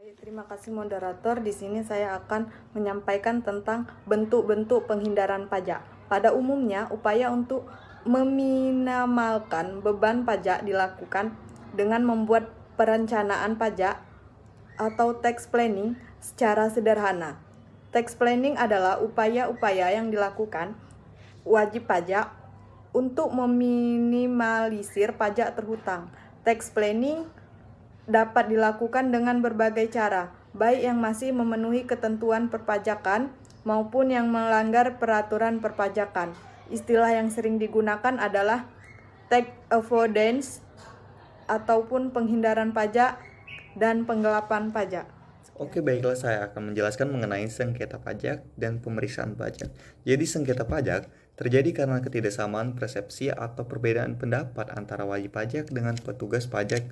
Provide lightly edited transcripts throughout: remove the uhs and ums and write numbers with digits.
Terima kasih moderator. Di sini saya akan menyampaikan tentang bentuk-bentuk penghindaran pajak. Pada umumnya, upaya untuk meminimalkan beban pajak dilakukan dengan membuat perencanaan pajak atau tax planning secara sederhana. Tax planning adalah upaya-upaya yang dilakukan wajib pajak untuk meminimalisir pajak terhutang. Tax planning dapat dilakukan dengan berbagai cara, baik yang masih memenuhi ketentuan perpajakan maupun yang melanggar peraturan perpajakan. Istilah yang sering digunakan adalah tax avoidance ataupun penghindaran pajak dan penggelapan pajak. Oke, baiklah, saya akan menjelaskan mengenai sengketa pajak dan pemeriksaan pajak. Jadi, sengketa pajak terjadi karena ketidaksamaan persepsi atau perbedaan pendapat antara wajib pajak dengan petugas pajak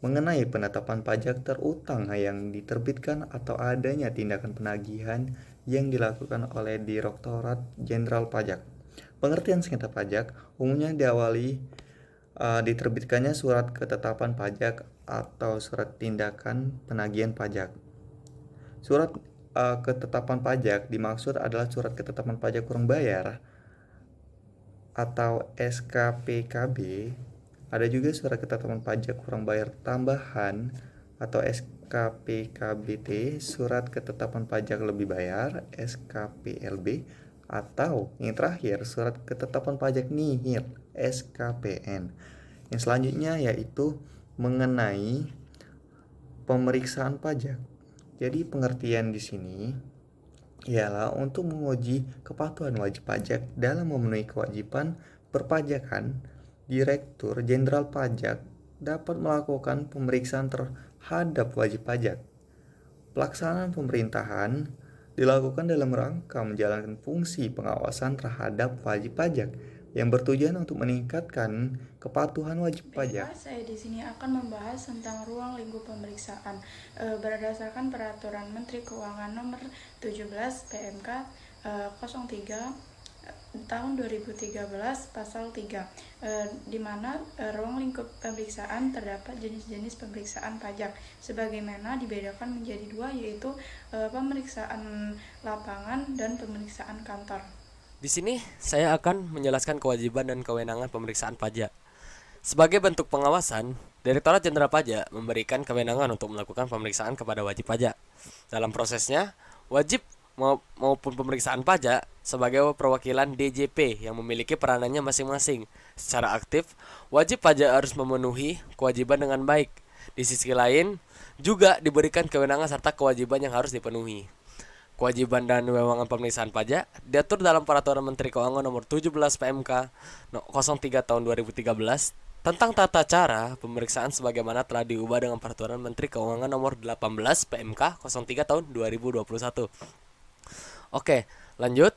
mengenai penetapan pajak terutang yang diterbitkan atau adanya tindakan penagihan yang dilakukan oleh Direktorat Jenderal Pajak. Pengertian sengketa pajak umumnya diawali diterbitkannya surat ketetapan pajak atau surat tindakan penagihan pajak. Surat ketetapan pajak dimaksud adalah surat ketetapan pajak kurang bayar atau SKPKB. Ada juga surat ketetapan pajak kurang bayar tambahan atau SKPKBT, surat ketetapan pajak lebih bayar SKPLB, atau yang terakhir surat ketetapan pajak nihil SKPN. Yang selanjutnya yaitu mengenai pemeriksaan pajak. Jadi pengertian di sini ialah untuk menguji kepatuhan wajib pajak dalam memenuhi kewajiban perpajakan. Direktur Jenderal Pajak dapat melakukan pemeriksaan terhadap wajib pajak. Pelaksanaan pemerintahan dilakukan dalam rangka menjalankan fungsi pengawasan terhadap wajib pajak yang bertujuan untuk meningkatkan kepatuhan wajib pajak. Saya di sini akan membahas tentang ruang lingkup pemeriksaan berdasarkan Peraturan Menteri Keuangan Nomor 17 PMK 03 tahun 2013 pasal 3 di mana ruang lingkup pemeriksaan terdapat jenis-jenis pemeriksaan pajak sebagaimana dibedakan menjadi dua, yaitu pemeriksaan lapangan dan pemeriksaan kantor. Di sini saya akan menjelaskan kewajiban dan kewenangan pemeriksaan pajak. Sebagai bentuk pengawasan, Direktorat Jenderal Pajak memberikan kewenangan untuk melakukan pemeriksaan kepada wajib pajak. Dalam prosesnya, wajib maupun pemeriksaan pajak sebagai perwakilan DJP yang memiliki peranannya masing-masing. Secara aktif, wajib pajak harus memenuhi kewajiban dengan baik. Di sisi lain, juga diberikan kewenangan serta kewajiban yang harus dipenuhi. Kewajiban dan wewenang pemeriksaan pajak diatur dalam Peraturan Menteri Keuangan Nomor 17 PMK 03 tahun 2013 tentang tata cara pemeriksaan sebagaimana telah diubah dengan Peraturan Menteri Keuangan Nomor 18 PMK 03 tahun 2021. Oke, lanjut.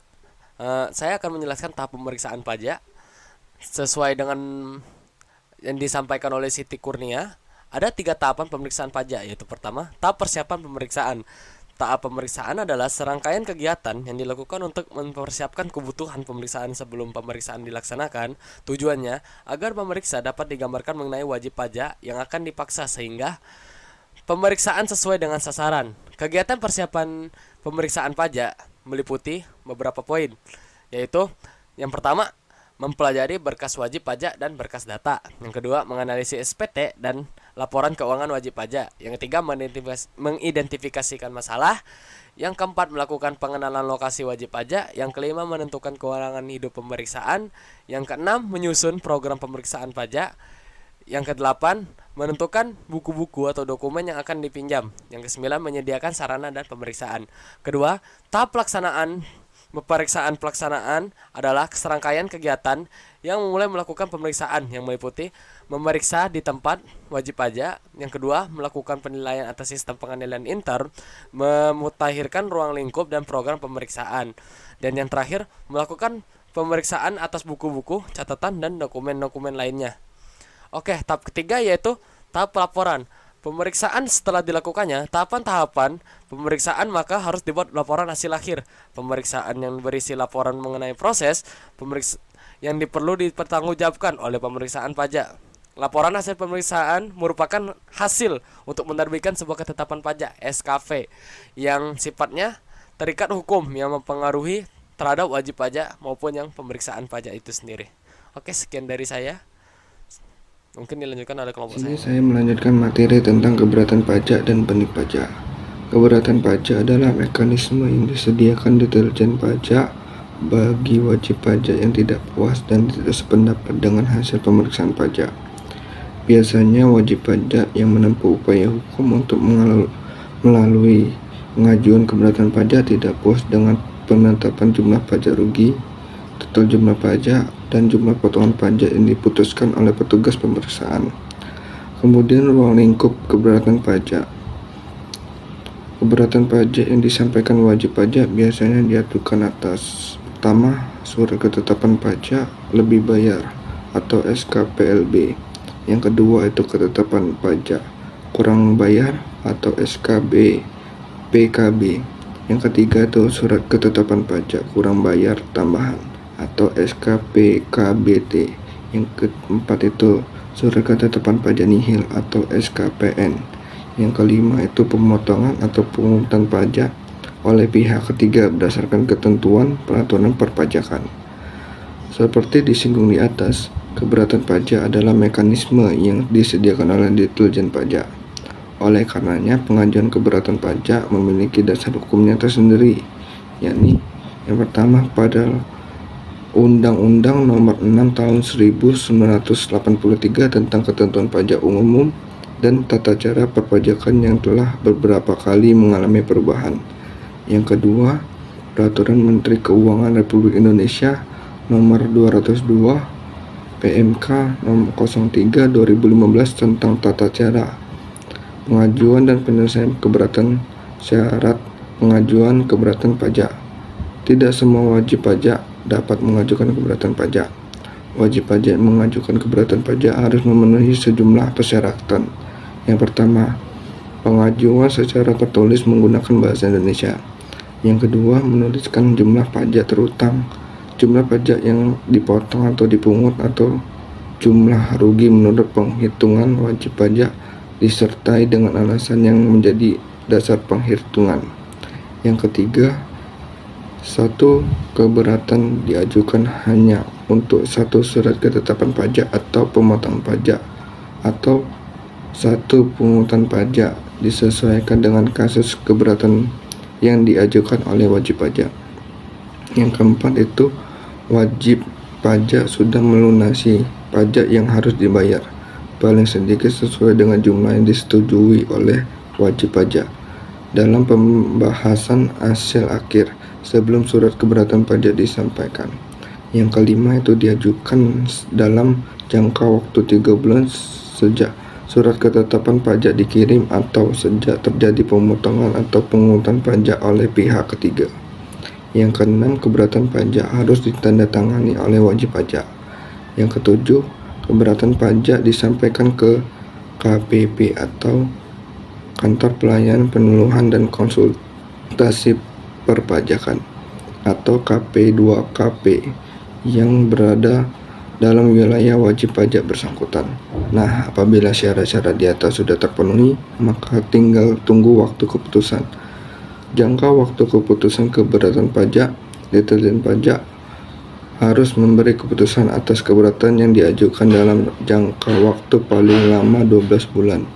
Saya akan menjelaskan tahap pemeriksaan pajak sesuai dengan yang disampaikan oleh Siti Kurnia. Ada 3 tahapan pemeriksaan pajak, yaitu pertama, tahap persiapan pemeriksaan. Tahap pemeriksaan adalah serangkaian kegiatan yang dilakukan untuk mempersiapkan kebutuhan pemeriksaan sebelum pemeriksaan dilaksanakan. Tujuannya agar pemeriksa dapat digambarkan mengenai wajib pajak yang akan dipaksa sehingga pemeriksaan sesuai dengan sasaran. Kegiatan persiapan pemeriksaan pajak meliputi beberapa poin, yaitu yang pertama, mempelajari berkas wajib pajak dan berkas data. Yang kedua, menganalisis SPT dan laporan keuangan wajib pajak. Yang ketiga, mengidentifikasikan masalah. Yang keempat, melakukan pengenalan lokasi wajib pajak. Yang kelima, menentukan kewenangan hidup pemeriksaan. Yang keenam, menyusun program pemeriksaan pajak. Yang kedelapan, menentukan buku-buku atau dokumen yang akan dipinjam. Yang kesembilan, menyediakan sarana dan pemeriksaan. Kedua, tahap pelaksanaan adalah serangkaian kegiatan yang memulai melakukan pemeriksaan yang meliputi memeriksa di tempat wajib pajak. Yang kedua, melakukan penilaian atas sistem pengendalian intern, memutakhirkan ruang lingkup dan program pemeriksaan. Dan yang terakhir, melakukan pemeriksaan atas buku-buku, catatan, dan dokumen-dokumen lainnya. Oke, tahap ketiga yaitu tahap pelaporan. Pemeriksaan setelah dilakukannya, tahapan-tahapan pemeriksaan maka harus dibuat laporan hasil akhir. Pemeriksaan yang berisi laporan mengenai proses yang perlu dipertanggungjawabkan oleh pemeriksaan pajak. Laporan hasil pemeriksaan merupakan hasil untuk menerbitkan sebuah ketetapan pajak (SKP) yang sifatnya terikat hukum yang mempengaruhi terhadap wajib pajak maupun yang pemeriksaan pajak itu sendiri. Oke, sekian dari saya. Mungkin dilanjutkan oleh kelompok Ini saya. saya melanjutkan materi tentang keberatan pajak dan benik pajak. Keberatan pajak adalah mekanisme yang disediakan Ditjen Pajak bagi wajib pajak yang tidak puas dan tidak sependapat dengan hasil pemeriksaan pajak. Biasanya wajib pajak yang menempuh upaya hukum untuk melalui pengajuan keberatan pajak tidak puas dengan penetapan jumlah pajak rugi, total jumlah pajak, dan jumlah potongan pajak yang diputuskan oleh petugas pemeriksaan. Kemudian ruang lingkup keberatan pajak. Keberatan pajak yang disampaikan wajib pajak biasanya diajukan atas: pertama, surat ketetapan pajak lebih bayar atau SKPLB. Yang kedua itu ketetapan pajak kurang bayar atau SKB PKB. Yang ketiga itu surat ketetapan pajak kurang bayar tambahan atau SKPKBT. Yang keempat itu surat ketetapan pajak nihil atau SKPN. Yang kelima itu pemotongan atau pungutan pajak oleh pihak ketiga berdasarkan ketentuan peraturan perpajakan. Seperti disinggung di atas, keberatan pajak adalah mekanisme yang disediakan oleh Ditjen Pajak. Oleh karenanya, pengajuan keberatan pajak memiliki dasar hukumnya tersendiri, yakni yang pertama pada Undang-Undang Nomor 6 Tahun 1983 tentang Ketentuan Pajak Umum dan Tata Cara Perpajakan yang telah beberapa kali mengalami perubahan. Yang kedua, Peraturan Menteri Keuangan Republik Indonesia Nomor 202 PMK Nomor 03 2015 tentang tata cara pengajuan dan penyelesaian keberatan syarat pengajuan keberatan pajak. Tidak semua wajib pajak dapat mengajukan keberatan pajak. Wajib pajak yang mengajukan keberatan pajak harus memenuhi sejumlah persyaratan. Yang pertama, pengajuan secara tertulis menggunakan bahasa Indonesia. Yang kedua, menuliskan jumlah pajak terutang, jumlah pajak yang dipotong atau dipungut, atau jumlah rugi menurut penghitungan wajib pajak disertai dengan alasan yang menjadi dasar penghitungan. Yang ketiga, satu keberatan diajukan hanya untuk satu surat ketetapan pajak atau pemotongan pajak, atau satu pungutan pajak disesuaikan dengan kasus keberatan yang diajukan oleh wajib pajak. Yang keempat itu wajib pajak sudah melunasi pajak yang harus dibayar paling sedikit sesuai dengan jumlah yang disetujui oleh wajib pajak dalam pembahasan hasil akhir sebelum surat keberatan pajak disampaikan. Yang kelima itu diajukan dalam jangka waktu 3 bulan sejak surat ketetapan pajak dikirim atau sejak terjadi pemotongan atau pungutan pajak oleh pihak ketiga. Yang keenam, keberatan pajak harus ditandatangani oleh wajib pajak. Yang ketujuh, keberatan pajak disampaikan ke KPP atau Kantor Pelayanan Penyuluhan dan Konsultasi Perpajakan atau KP2KP yang berada dalam wilayah wajib pajak bersangkutan. Nah, apabila syarat-syarat di atas sudah terpenuhi, maka tinggal tunggu waktu keputusan. Jangka waktu keputusan keberatan pajak, Ditjen Pajak harus memberi keputusan atas keberatan yang diajukan dalam jangka waktu paling lama 12 bulan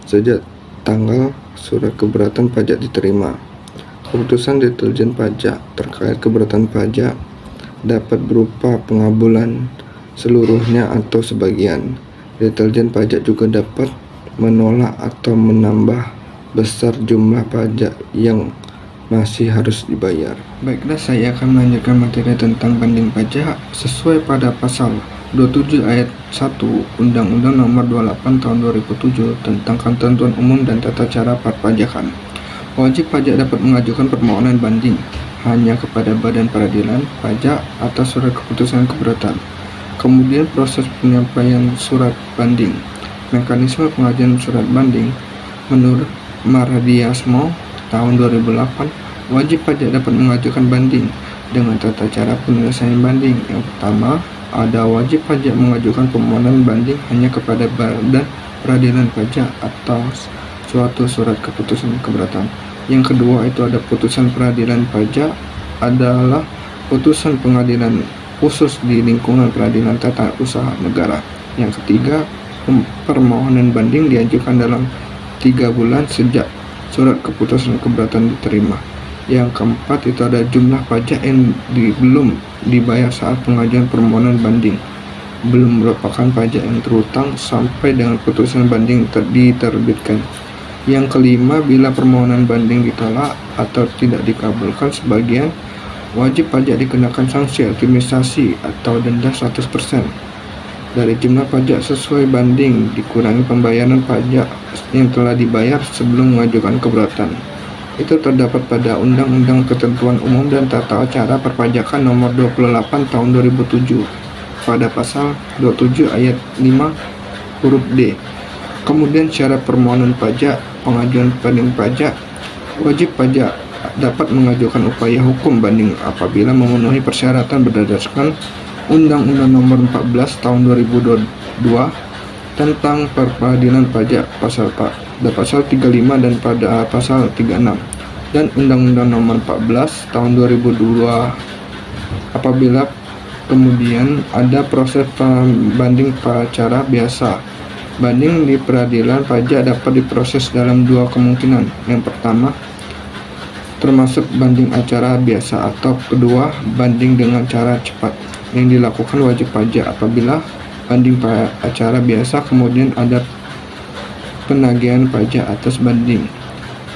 sejak tanggal surat keberatan pajak diterima. Keputusan Ditjen Pajak terkait keberatan pajak dapat berupa pengabulan seluruhnya atau sebagian. Ditjen Pajak juga dapat menolak atau menambah besar jumlah pajak yang masih harus dibayar. Baiklah, saya akan melanjutkan materi tentang banding pajak sesuai pada pasal 27 ayat 1 Undang-Undang Nomor 28 Tahun 2007 tentang Ketentuan Umum dan Tata Cara Perpajakan. Wajib pajak dapat mengajukan permohonan banding hanya kepada Badan Peradilan Pajak atas surat keputusan keberatan. Kemudian proses penyampaian surat banding. Mekanisme pengajuan surat banding menurut Maradiasmo tahun 2008, wajib pajak dapat mengajukan banding dengan tata cara penyelesaian banding. Yang pertama, ada wajib pajak mengajukan permohonan banding hanya kepada Badan Peradilan Pajak atau suatu surat keputusan keberatan. Yang kedua itu ada putusan peradilan pajak adalah putusan pengadilan khusus di lingkungan peradilan tata usaha negara. Yang ketiga, permohonan banding diajukan dalam 3 bulan sejak surat keputusan keberatan diterima. Yang keempat itu ada jumlah pajak yang belum dibayar saat pengajuan permohonan banding belum merupakan pajak yang terutang sampai dengan putusan banding diterbitkan. Yang kelima, bila permohonan banding ditolak atau tidak dikabulkan sebagian, wajib pajak dikenakan sanksi administrasi atau denda 100% dari jumlah pajak sesuai banding dikurangi pembayaran pajak yang telah dibayar sebelum mengajukan keberatan. Itu terdapat pada Undang-Undang Ketentuan Umum dan Tata Cara Perpajakan Nomor 28 Tahun 2007 pada pasal 27 ayat 5 huruf D. Kemudian syarat permohonan pajak, pengajuan banding pajak, wajib pajak dapat mengajukan upaya hukum banding apabila memenuhi persyaratan berdasarkan Undang-Undang Nomor 14 Tahun 2022 tentang peradilan pajak pasal 35 dan pada pasal 36 dan Undang-Undang Nomor 14 Tahun 2002 apabila kemudian ada proses banding acara biasa. Banding di peradilan pajak dapat diproses dalam 2 kemungkinan. Yang pertama, termasuk banding acara biasa, atau kedua, banding dengan cara cepat yang dilakukan wajib pajak apabila banding acara biasa kemudian ada penagihan pajak atas banding.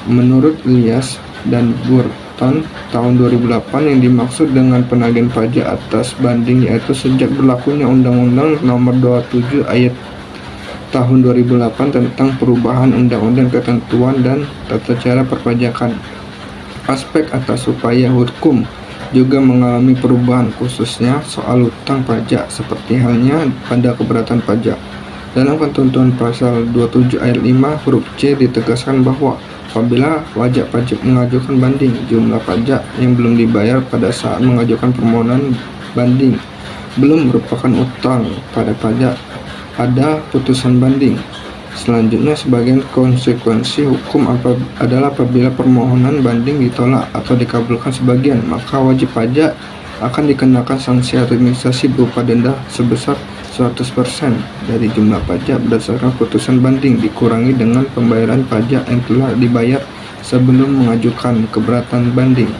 Menurut Ilyas dan Burton tahun 2008, yang dimaksud dengan penagihan pajak atas banding yaitu sejak berlakunya Undang-Undang Nomor 27 ayat tahun 2008 tentang perubahan Undang-Undang Ketentuan dan Tata Cara Perpajakan. Aspek atas upaya hukum juga mengalami perubahan, khususnya soal hutang pajak, seperti halnya pada keberatan pajak. Dalam ketentuan pasal 27 ayat 5 huruf C ditegaskan bahwa apabila wajib pajak mengajukan banding, jumlah pajak yang belum dibayar pada saat mengajukan permohonan banding belum merupakan utang pada pajak, ada putusan banding. Selanjutnya, sebagian konsekuensi hukum adalah apabila permohonan banding ditolak atau dikabulkan sebagian, maka wajib pajak akan dikenakan sanksi administrasi berupa denda sebesar 100% dari jumlah pajak berdasarkan putusan banding dikurangi dengan pembayaran pajak yang telah dibayar sebelum mengajukan keberatan banding.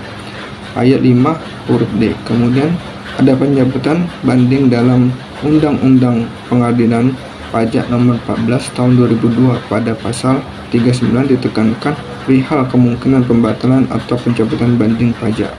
Ayat 5 huruf D. Kemudian ada pencabutan banding dalam Undang-Undang Pengadilan Pajak Nomor 14 Tahun 2002 pada pasal 39 ditekankan perihal kemungkinan pembatalan atau pencabutan banding pajak.